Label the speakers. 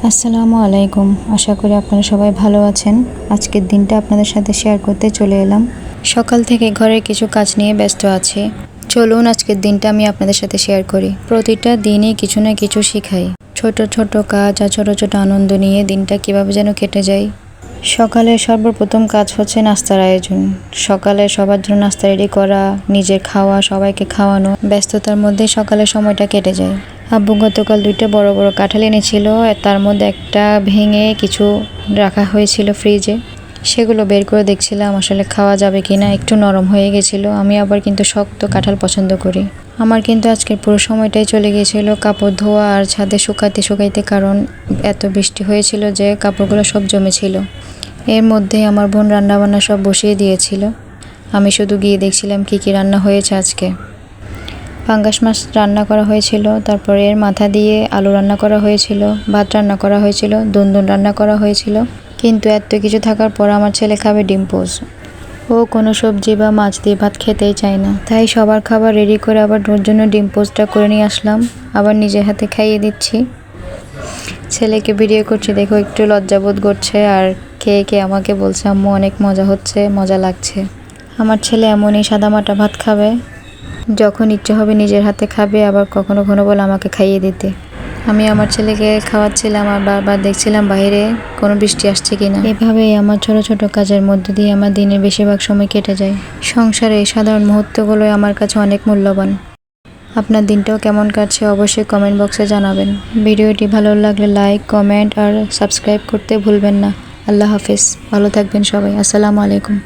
Speaker 1: আসসালামু আলাইকুম। আশা করি আপনারা সবাই ভালো আছেন। আজকের দিনটা আপনাদের সাথে শেয়ার করতে চলে এলাম। সকাল থেকে ঘরের কিছু কাজ নিয়ে ব্যস্ত আছি। চলুন আজকের দিনটা আমি আপনাদের সাথে শেয়ার করি। প্রতিটা দিনই কিছু না কিছু শিখাই। ছোট ছোট কাজ আর ছোট ছোট আনন্দ নিয়ে দিনটা কিভাবে যেন কেটে যায়। সকালে সর্বপ্রথম কাজ হচ্ছে নাস্তার আয়োজন। সকালে সবার জন্য নাস্তা রেডি করা, নিজের খাওয়া, সবাইকে খাওয়ানো। ব্যস্ততার মধ্যে সকালের সময়টা কেটে যায়। আব্বু গতকাল 2টা বড় বড় কাঁঠাল এনেছিল, তার মধ্যে একটা ভেঙে কিছু রাখা হয়েছিল ফ্রিজে। সেগুলো বের করে দেখছিলাম আসলে খাওয়া যাবে কিনা। একটু নরম হয়ে গেছিল। আমি আবার কিন্তু শক্ত কাঁঠাল পছন্দ করি। আমার কিন্তু আজকের পুরো সময়টাই চলে গিয়েছিল কাপড় ধোয়া আর ছাদে শুকাইতে, কারণ এত বৃষ্টি হয়েছিল যে কাপড়গুলো সব জমেছিল। এর মধ্যে আমার বোন রান্নাবান্না সব বসিয়ে দিয়েছিল। আমি শুধু গিয়ে দেখছিলাম কি কি রান্না হয়েছে আজকে। পাঙ্গাস মাছ রান্না করা হয়েছিল, তারপরে এর মাথা দিয়ে আলু রান্না করা হয়েছিল, ভাত রান্না করা হয়েছিল, দুনদুন রান্না করা হয়েছিল। কিন্তু এত কিছু থাকার পর আমার ছেলে খাবে ডিম পোচ। ও কোনো সবজি বা মাছ দিয়ে ভাত খেতেই চায় না। তাই সবার খাবার রেডি করে আবার ওর জন্য ডিম পোচটা করে নিয়ে আসলাম। আবার নিজের হাতে খাইয়ে দিচ্ছি। ছেলেকে ভিডিও করছে, দেখো একটু লজ্জাবোধ করছে আর খেয়ে আমাকে বলছে আম্মু অনেক মজা হচ্ছে, মজা লাগছে। আমার ছেলে এমনই সাদামাটা ভাত খাবে, যখন ইচ্ছে হবে নিজের হাতে খাবে, আবার কখনো কখনো বলে আমাকে খাইয়ে দিতে। আমি আমার ছেলেকে খাওয়াচ্ছিলাম আর বারবার দেখছিলাম বাইরে কোনো বৃষ্টি আসছে কিনা। এভাবেই আমার ছোট ছোট কাজের মধ্যে দিয়ে আমার দিনের বেশিরভাগ সময় কেটে যায়। সংসারে এই সাধারণ মুহূর্তগুলোই আমার কাছে অনেক মূল্যবান। আপনার দিনটাও কেমন কাটছে অবশ্যই কমেন্ট বক্সে জানাবেন। ভিডিওটি ভালো লাগলে লাইক, কমেন্ট আর সাবস্ক্রাইব করতে ভুলবেন না। আল্লাহ হাফেজ। ভালো থাকবেন সবাই। আসসালামু আলাইকুম।